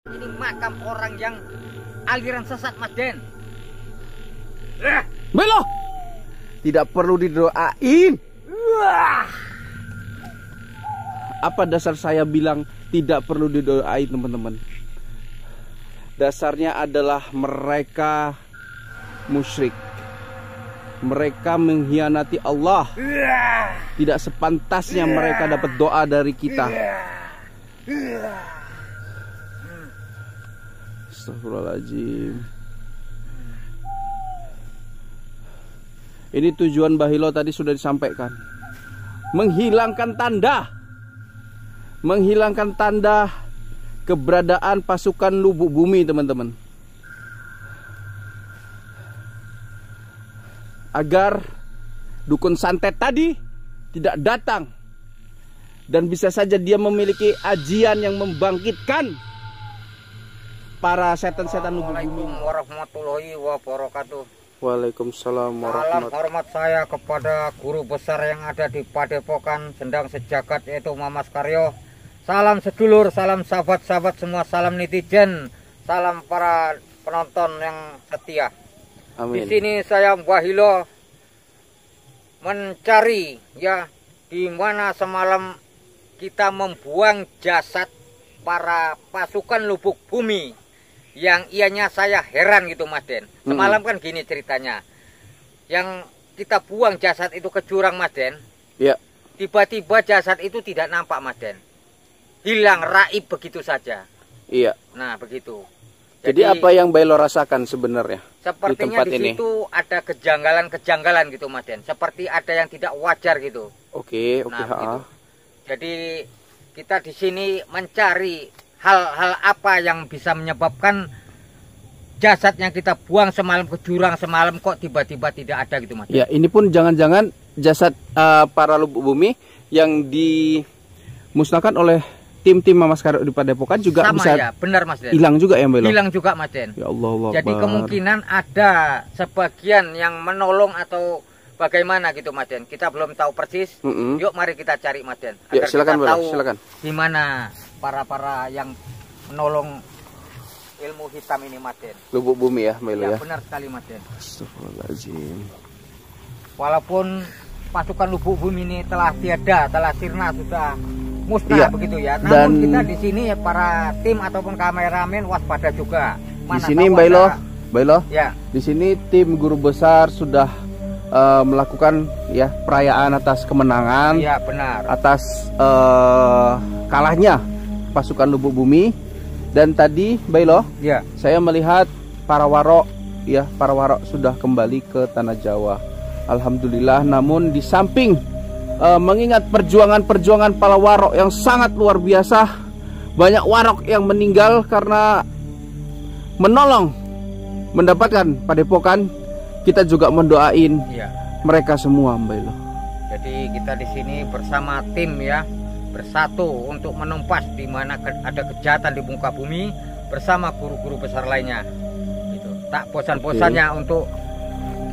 Ini makam orang yang aliran sesat, Mas Den. Belo, tidak perlu didoain. Apa dasar saya bilang tidak perlu didoain, teman-teman? Dasarnya adalah mereka musyrik. Mereka mengkhianati Allah. Tidak sepantasnya mereka dapat doa dari kita. Astagfirullahaladzim. Ini tujuan Bahilo tadi sudah disampaikan. Menghilangkan tanda keberadaan pasukan Lubuk Bumi, teman-teman. Agar dukun santet tadi tidak datang. Dan bisa saja dia memiliki ajian yang membangkitkan para setan-setan Lubuk Bumi. Assalamualaikum warahmatullahi wabarakatuh. Waalaikumsalam Salam hormat saya kepada guru besar yang ada di Padepokan Sendang Sejagat, yaitu Mamas Karyo. Salam sedulur, salam sahabat-sahabat semua, salam netizen, salam para penonton yang setia. Amin. Di sini saya Bahilo mencari ya di mana semalam kita membuang jasad para pasukan Lubuk Bumi, yang ianya saya heran gitu, Mas Den. Semalam kan gini ceritanya, yang kita buang jasad itu ke jurang, Mas Den. Ya. Tiba-tiba jasad itu tidak nampak, Mas Den. Hilang raib begitu saja. Iya. Nah begitu. Jadi apa yang Bailo rasakan sebenarnya sepertinya di tempat di situ ada kejanggalan-kejanggalan gitu, Mas Den. Seperti ada yang tidak wajar gitu. Oke. Nah, begitu. Jadi kita di sini mencari hal-hal apa yang bisa menyebabkan jasad yang kita buang semalam ke jurang semalam kok tiba-tiba tidak ada gitu, Mas. Ya, ini pun jangan-jangan jasad para Lubuk Bumi yang dimusnahkan oleh tim-tim Mamas Karyo di Padepokan juga sama, bisa ya, benar, Mas Den. Hilang juga ya, Bailo? Hilang juga, Mas Den. Ya Allah. Jadi kemungkinan ada sebagian yang menolong atau bagaimana gitu, Mas Den. Kita belum tahu persis. Yuk mari kita cari, Mas Den. Ya, agar silakan, kita Bailo, tahu silakan. di mana para yang menolong ilmu hitam ini, Mas Den. Lubuk Bumi ya, Bailo ya. Benar sekali, Mas Den. Astagfirullahaladzim. Walaupun pasukan Lubuk Bumi ini telah tiada, telah sirna, sudah musnah begitu ya. Namun kita di sini para tim ataupun kameramen waspada juga. Di sini Bailo, ya. Di sini tim guru besar sudah melakukan ya perayaan atas kemenangan. Iya, benar. Atas kalahnya pasukan Lubuk Bumi. Dan tadi Bailo, ya, saya melihat para warok sudah kembali ke tanah Jawa. Alhamdulillah. Namun di samping mengingat perjuangan para warok yang sangat luar biasa, banyak warok yang meninggal karena menolong mendapatkan Padepokan. Kita juga mendoain mereka semua, Mbak Ilo. Jadi kita di sini bersama tim ya, bersatu untuk menumpas di mana ada kejahatan di muka bumi bersama guru-guru besar lainnya. Gitu. Tak bosan-bosannya untuk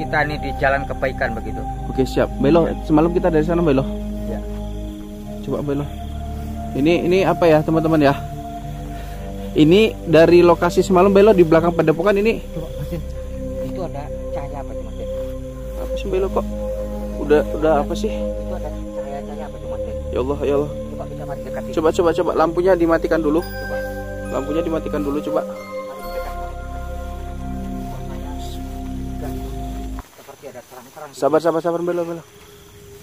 kita ini di jalan kebaikan begitu. Oke, siap. Belo, semalam kita dari sana, Belo. Ya. Coba Belo. Ini apa ya, teman-teman ya? Ini dari lokasi semalam, Belo, di belakang Padepokan ini. Coba, Mas, itu ada cahaya apa tuh, Mas? Apa sih, Belo, kok? Udah apa sih? Itu ada cahaya apa tuh, Mas? Ya Allah, ya Allah. Coba kita mari dekat. Coba lampunya dimatikan dulu. Coba. Lampunya dimatikan dulu, coba. Sabar Belo.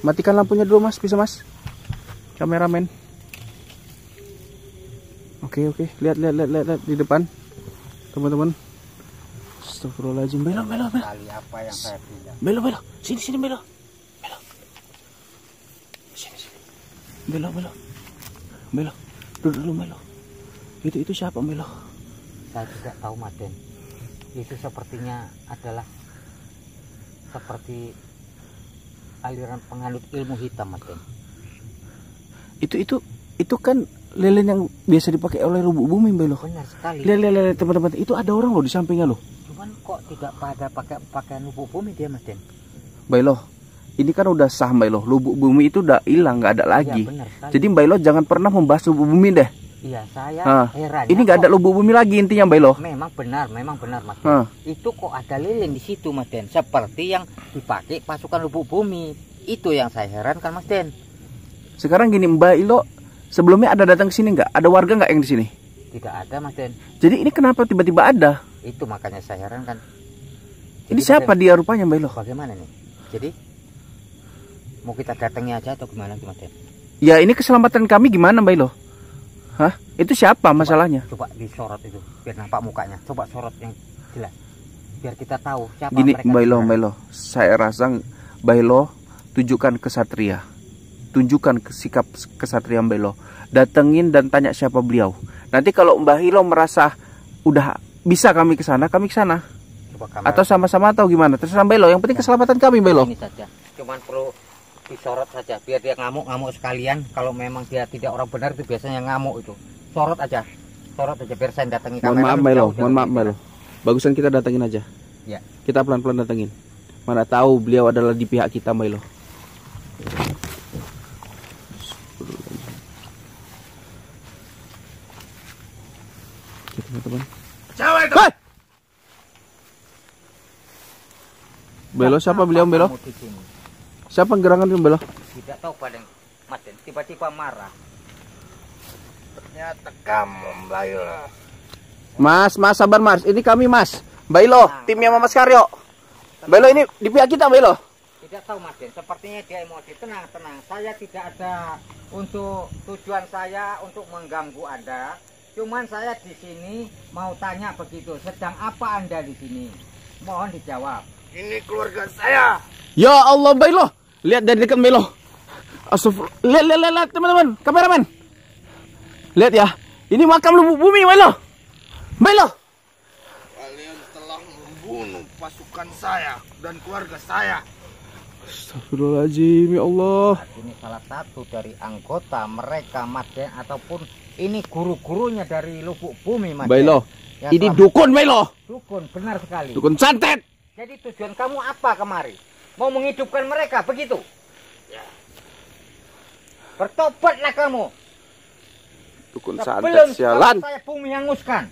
Matikan lampunya dulu, Mas, bisa, Mas? Kameramen. Oke, lihat di depan. Teman-teman. Astagfirullahaladzim. Belo. Kali apa yang saya bilang. Belo. Sini, Belo. Sini. Belo. Duduk dulu, Belo. Itu siapa, Belo? Saya tidak tahu, Mas Den. Itu sepertinya adalah seperti aliran penganut ilmu hitam, Mas Den. Itu kan lilin yang biasa dipakai oleh Lubuk Bumi, Belo. Benar sekali. Lihat teman-teman, itu ada orang loh di sampingnya loh. Cuman kok tidak pada pakai pakaian Lubuk Bumi dia, Mas Den? Bailo, ini kan udah sah, Bailo. Lubuk Bumi itu udah hilang, nggak ada lagi. Ya, benar sekali. Jadi Bailo jangan pernah membahas Lubuk Bumi deh. Iya, saya heran. Ini nggak ada lubuk bumi lagi intinya, Mbak Ilo. Memang benar Mas Den. Itu kok ada lilin di situ, Mas Den. Seperti yang dipakai pasukan lubuk bumi. Itu yang saya herankan, Mas Den. Sekarang gini, Mbak Ilo, sebelumnya ada datang ke sini nggak? Ada warga nggak yang di sini? Tidak ada, Mas Den. Jadi ini kenapa tiba-tiba ada? Itu makanya saya herankan. Ini siapa dia rupanya, Mbak Ilo? Bagaimana nih? Jadi mau kita datangi aja atau gimana, Mas Den? Ya ini keselamatan kami gimana, Mbak Ilo? Hah? Itu siapa masalahnya? Coba disorot itu, biar nampak mukanya. Coba sorot yang jelas, biar kita tahu siapa gini, mereka. Mbak Ilo, saya rasa Mbak Ilo tunjukkan kesatria, tunjukkan sikap kesatria Mbak Ilo. Datengin dan tanya siapa beliau. Nanti kalau Mbak Ilo merasa udah bisa kami ke sana, kami ke sana. Atau sama-sama atau gimana? Terserah Mbak Ilo. Yang penting keselamatan kami, Mbak Ilo. Ini saja, cuman perlu disorot saja biar dia ngamuk sekalian. Kalau memang dia tidak orang benar itu biasanya ngamuk itu. Sorot aja biar saya datangi kamera. Mohon maaf, Mbak Ilo. Mohon maaf, Mbak Ilo. Bagusan kita datengin aja. Ya. Kita pelan-pelan datengin. Mana tahu beliau adalah di pihak kita, Mbak Ilo. Teman-teman. Hey! Mbak Ilo, siapa beliau, Mbak Ilo? Siapa gerangan itu, Mbak Ilo? Tidak tahu pada Mas Den, tiba-tiba marah. Ternyata kamu, Mbak Ilo. Mas, sabar Mas. Ini kami Mas. Mbak Ilo, timnya Mas Karyo. Mbak Ilo ini di pihak kita, Mbak Ilo. Tidak tahu, Mas Den, sepertinya dia emosi. Tenang. Saya tidak ada untuk tujuan saya untuk mengganggu Anda. Cuman saya di sini mau tanya begitu. Sedang apa Anda di sini? Mohon dijawab. Ini keluarga saya. Ya Allah, Mbak Ilo. Lihat dari dekat, Mbak Ilo. Astagfirullah. Lihat teman-teman, kameramen. Lihat ya. Ini makam lubuk bumi, Mbak Ilo. Mbak Ilo. Kalian telah membunuh pasukan saya dan keluarga saya. Astagfirullahaladzim, ya Allah. Ini salah satu dari anggota mereka, Mas Den, ataupun ini guru-gurunya dari lubuk bumi, Mas Den. Mbak Ilo. Ini dukun, Mbak Ilo. Dukun, benar sekali. Dukun santet. Jadi tujuan kamu apa kemari? Mau menghidupkan mereka, begitu? Ya. Bertobatlah kamu. Dukun Sebelum santet, sialan. saya bumi hanguskan.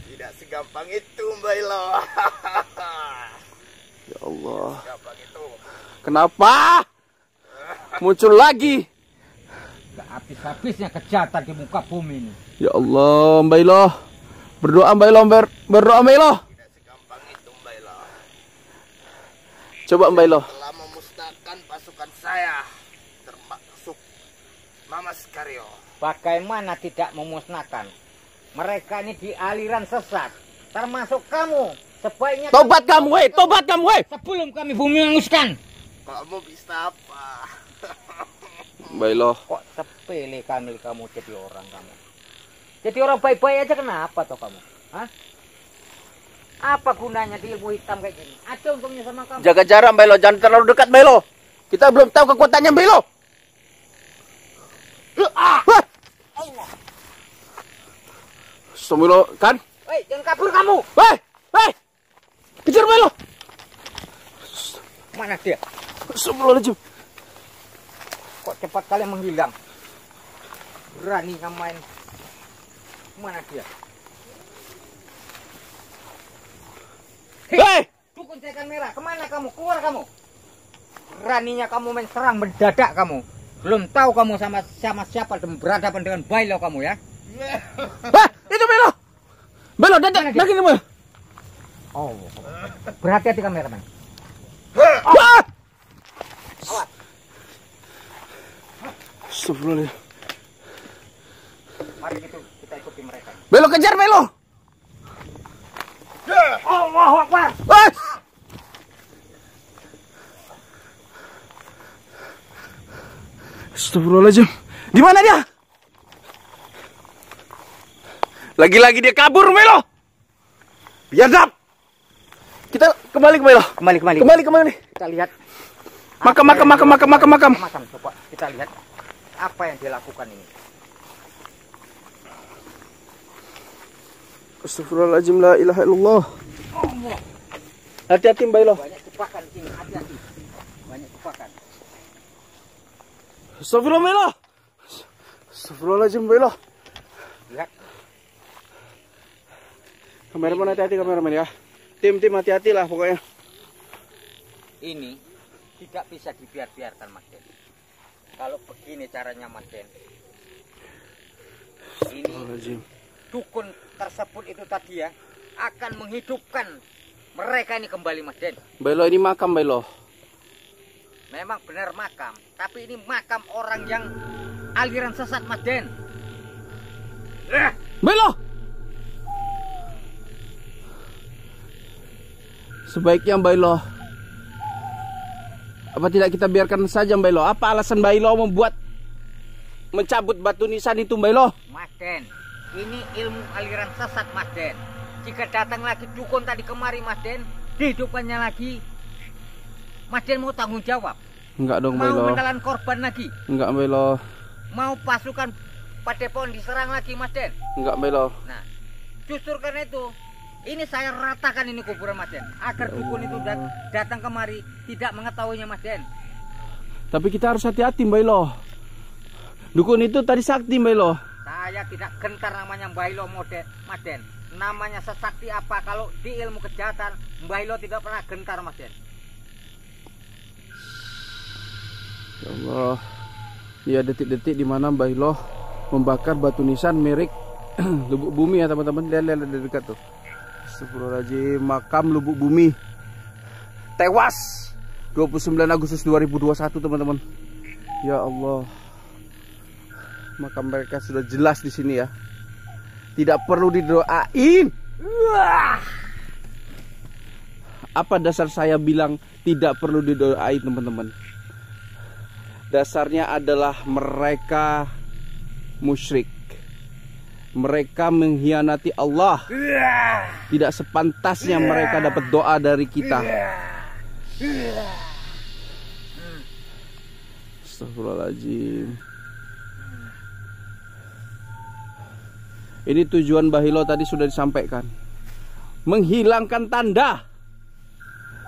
Tidak segampang itu, Mbak Ilo. Ya Allah. Segampang itu. Kenapa? Muncul lagi. Gak habis-habisnya kejahatan di muka bumi ini. Ya Allah, Mbak Ilo. Berdoa, Mbak Ilo. Berdoa, Mbak Ilo. Tidak segampang itu, Mbak Ilo. Coba, Mbak Ilo. Telah memusnahkan pasukan saya, termasuk Mama Karyo. Bagaimana tidak memusnahkan? Mereka ini di aliran sesat, termasuk kamu. Sebaiknya Tobat kamu, weh. Tobat kamu, weh. sebelum kami bumi hanguskan. Kamu bisa apa? Mbak Ilo. Kok sepele Kamil kamu jadi orang kamu? Jadi orang baik-baik aja kenapa toh kamu? Hah? Apa gunanya di ilmu hitam kayak gini? Ada untungnya sama kamu? Jaga jarak, Mbak Ilo. Jangan terlalu dekat, Mbak Ilo. Kita belum tahu kekuatannya, Mbak Ilo. Allah. Semilo kan? Hei, jangan kabur kamu. Hei. Kejar, Mbak Ilo. Mana dia? Astagfirullahaladzim. Kok cepat kalian menghilang? Berani kamu main. Mana dia? Hei. Dukun cekan merah, kemana kamu? Keluar kamu. Beraninya kamu main serang mendadak kamu. Belum tahu kamu sama siapa dan berhadapan dengan Bailo kamu ya. Itu Belo. Belo, dadak, lagi nih, Belo. Oh. Berhati-hati kameramen. Awas. Astagfirullah. Mari kita ikuti mereka. Belo, kejar Belo. Allahu Akbar. Astagfirullahaladzim. Di mana dia? Lagi-lagi dia kabur, Melo. Biadab. Kita kembali ke Melo. Kembali. Kita lihat. Makam. Coba kita lihat apa yang dia lakukan ini. Astagfirullahaladzim, la ilaha illallah. Hati-hati, Melo. Banyak jebakan di sini, hati-hati. Banyak jebakan. Astagfirullah, Melo. Astagfirullahaladzim, Melo. Lihat. Kameramen hati-hati kameramen ya. Tim hati-hati lah pokoknya. Ini tidak bisa dibiarkan Mas Den. Kalau begini caranya Mas Den. Ini dukun tersebut itu tadi ya akan menghidupkan mereka ini kembali Mas Den. Bailo ini makam Bailo. Memang benar makam, tapi ini makam orang yang aliran sesat Mas Den. Bailo. Sebaiknya Bailo, apa tidak kita biarkan saja Bailo? Apa alasan Bailo membuat mencabut batu nisan itu Bailo? Mas Den, ini ilmu aliran sesat Mas Den. Jika datang lagi dukun tadi kemari Mas Den, dihidupkannya lagi, Mas Den mau tanggung jawab? Enggak dong Mau Bailo. menelan korban lagi? Enggak Bailo. Mau pasukan Padepokan diserang lagi Mas Den? Enggak Bailo. Nah, justru karena itu ini saya ratakan ini kuburan Mas Den, agar dukun itu datang kemari tidak mengetahuinya Mas Den. Tapi kita harus hati-hati Bailo. Dukun itu tadi sakti Bailo. Saya tidak gentar namanya Bailo mode Mas Den. Namanya sesakti apa kalau di ilmu kejahatan Bailo tidak pernah gentar Mas Den. Ya Allah. Ya detik-detik di mana Bailo membakar batu nisan merek Lubuk Bumi ya teman-teman. Lihat dari dekat tuh. Astagfirullahaladzim, makam Lubuk Bumi. Tewas 29 Agustus 2021 teman-teman. Ya Allah. Makam mereka sudah jelas di sini ya. Tidak perlu didoain. Wah. Apa dasar saya bilang tidak perlu didoain teman-teman? Dasarnya adalah mereka musyrik. Mereka mengkhianati Allah. Tidak sepantasnya mereka dapat doa dari kita. Astagfirullahaladzim. Ini tujuan Bailo tadi sudah disampaikan. Menghilangkan tanda.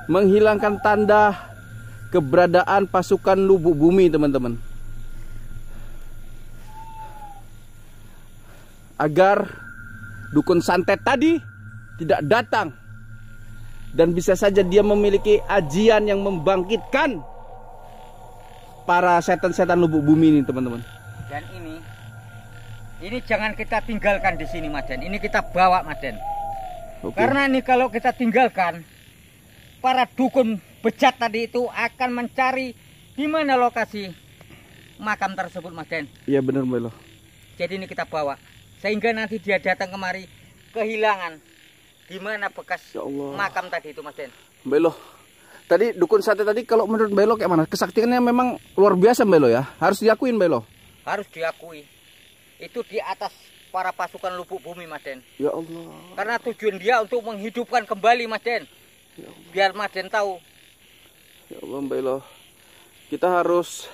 Menghilangkan tanda keberadaan pasukan Lubuk Bumi teman-teman. Agar dukun santet tadi tidak datang. Dan bisa saja dia memiliki ajian yang membangkitkan para setan-setan Lubuk Bumi ini teman-teman. Dan ini jangan kita tinggalkan di sini Mas Den. Ini kita bawa Mas Den. Karena ini kalau kita tinggalkan, para dukun bejat tadi itu akan mencari di mana lokasi makam tersebut Mas Den. Iya benar Bailo. Jadi ini kita bawa sehingga nanti dia datang kemari kehilangan di mana bekas makam tadi itu Mas Den. Bailo. Tadi dukun santet tadi kalau menurut Bailo kayak mana? Kesaktiannya memang luar biasa Bailo ya. Harus diakuin Bailo. Harus diakui. Itu di atas para pasukan Lubuk Bumi Mas Den. Ya Allah. Karena tujuan dia untuk menghidupkan kembali Mas Den. Ya Allah. Biar Mas Den tahu. Ya Allah Bailo. Kita harus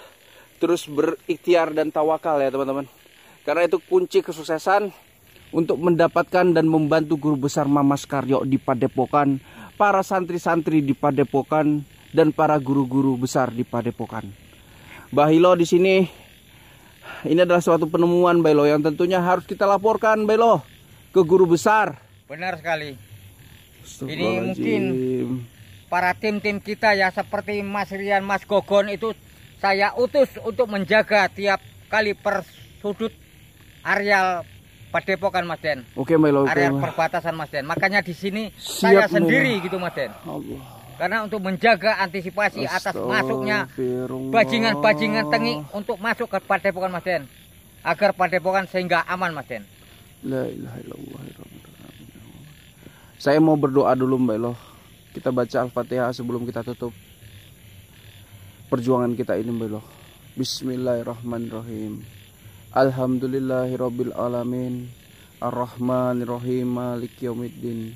terus berikhtiar dan tawakal ya teman-teman. Karena itu kunci kesuksesan untuk mendapatkan dan membantu guru besar Mamas Karyo di Padepokan, para santri-santri di Padepokan, dan para guru-guru besar di Padepokan. Bailo di sini, ini adalah suatu penemuan Bailo yang tentunya harus kita laporkan Bailo ke guru besar. Benar sekali. Ini mungkin para tim-tim kita ya seperti Mas Rian, Mas Gogon itu saya utus untuk menjaga tiap kali per sudut areal Padepokan Mas Den. Oke Bailo. Area perbatasan Mas Den. Makanya di sini saya sendiri gitu Mas Den. Allah. Karena untuk menjaga antisipasi atas masuknya bajingan-bajingan tengi untuk masuk ke Padepokan Mas Den. Agar Padepokan sehingga aman Mas Den. La ilaha illallah. Saya mau berdoa dulu Mbak Elo. Kita baca Al-Fatihah sebelum kita tutup perjuangan kita ini Mbak Elo. Bismillahirrahmanirrahim. Alhamdulillahirabbil alamin. Ar-Rahmanirrahim. Maliki yaumiddin.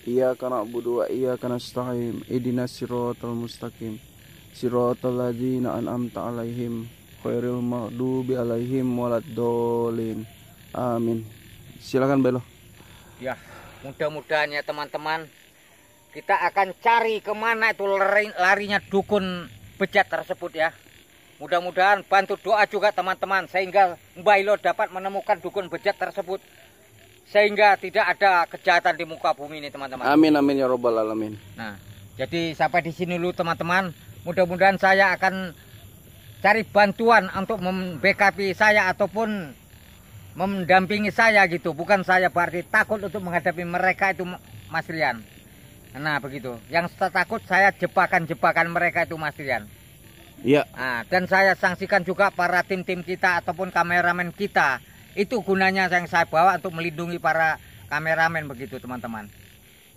Iyyaka na'budu wa iyyaka nasta'in. Ihdinas siratal mustaqim. Siratal ladzina an'amta 'alaihim ghairil maghdubi 'alaihim waladdallin. Amin. Silakan Belo. Ya, mudah-mudahan ya teman-teman, kita akan cari kemana itu larinya dukun bejat tersebut ya. Mudah-mudahan bantu doa juga teman-teman sehingga Mbah Ilo dapat menemukan dukun bejat tersebut sehingga tidak ada kejahatan di muka bumi ini teman-teman. Amin amin ya robbal alamin. Nah, jadi sampai di sini dulu teman-teman. Mudah-mudahan saya akan cari bantuan untuk membackupi saya ataupun mendampingi saya gitu. Bukan saya berarti takut untuk menghadapi mereka itu Mas Rian. Nah begitu. Yang takut saya jebakan-jebakan mereka itu Mas Rian. Iya. Nah, dan saya sanksikan juga para tim-tim kita ataupun kameramen kita. Itu gunanya yang saya bawa untuk melindungi para kameramen begitu teman-teman.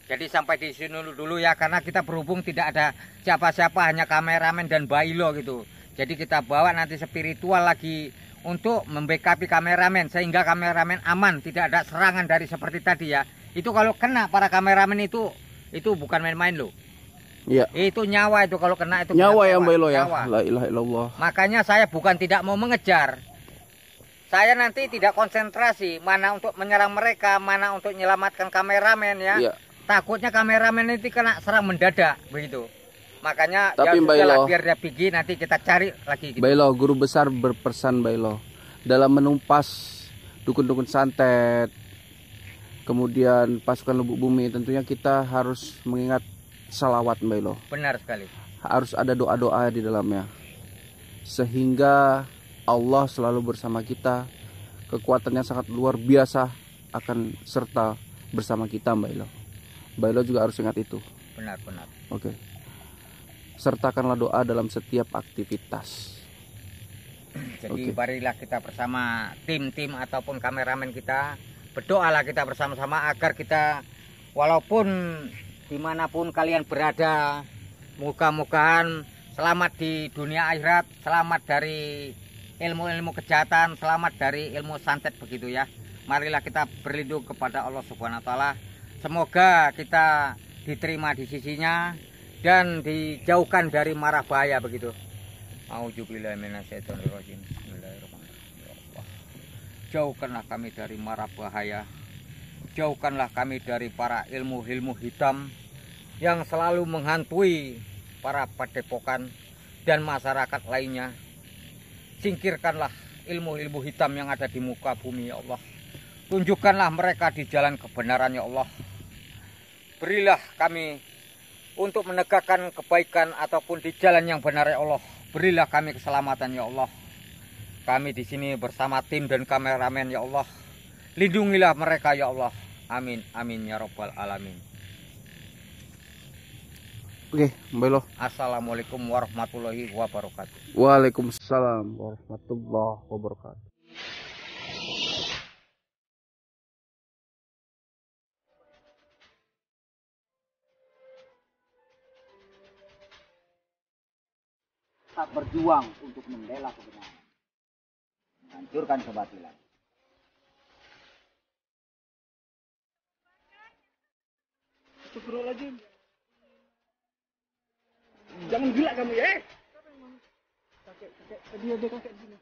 Jadi sampai di sini dulu ya, karena kita berhubung tidak ada siapa-siapa, hanya kameramen dan Mbah Ilo gitu. Jadi kita bawa nanti spiritual lagi untuk membackupi kameramen sehingga kameramen aman, tidak ada serangan dari seperti tadi ya. Itu kalau kena para kameramen itu bukan main-main loh. Iya. Itu nyawa itu kalau kena itu. Nyawa ya Mbah Ilo ya. Nyawa. La ilaha illallah. Makanya saya bukan tidak mau mengejar. Saya nanti tidak konsentrasi mana untuk menyerang mereka, mana untuk menyelamatkan kameramen ya. Iya. Takutnya kameramen itu kena serang mendadak begitu. Makanya tapi ya Mbah sudahlah, Ilo, biar dia pergi nanti kita cari lagi gitu. Mbah Ilo, guru besar berpesan Mbah Ilo dalam menumpas dukun-dukun santet, kemudian pasukan lubuk bumi, tentunya kita harus mengingat salawat Mbah Ilo. Benar sekali. Harus ada doa-doa di dalamnya. Sehingga Allah selalu bersama kita. Kekuatannya sangat luar biasa akan serta bersama kita Mbah Ilo. Mbah Ilo juga harus ingat itu. Benar-benar. Oke. Sertakanlah doa dalam setiap aktivitas. Jadi marilah kita bersama tim-tim ataupun kameramen kita, berdoalah kita bersama-sama agar kita walaupun dimanapun kalian berada, mudah-mudahan selamat di dunia akhirat, selamat dari ilmu-ilmu kejahatan, selamat dari ilmu santet begitu ya. Marilah kita berlindung kepada Allah Subhanahu wa taala. Semoga kita diterima di sisinya dan dijauhkan dari mara bahaya begitu. Auzubillahi minasyaitonirrajim. Bismillahirrahmanirrahim. Jauhkanlah kami dari mara bahaya. Jauhkanlah kami dari para ilmu-ilmu hitam yang selalu menghantui para padepokan dan masyarakat lainnya. Singkirkanlah ilmu-ilmu hitam yang ada di muka bumi ya Allah. Tunjukkanlah mereka di jalan kebenaran ya Allah. Berilah kami untuk menegakkan kebaikan ataupun di jalan yang benar ya Allah. Berilah kami keselamatan ya Allah. Kami di sini bersama tim dan kameramen ya Allah. Lindungilah mereka ya Allah. Amin amin ya robbal alamin. Oke, Mbah Ilo. Assalamualaikum warahmatullahi wabarakatuh. Waalaikumsalam warahmatullahi wabarakatuh. Tak berjuang untuk membela kebenaran, menghancurkan kebatilan. Astagfirullahaladzim. Jangan gila kamu ya. Kakek, tadi ada kakek di sini.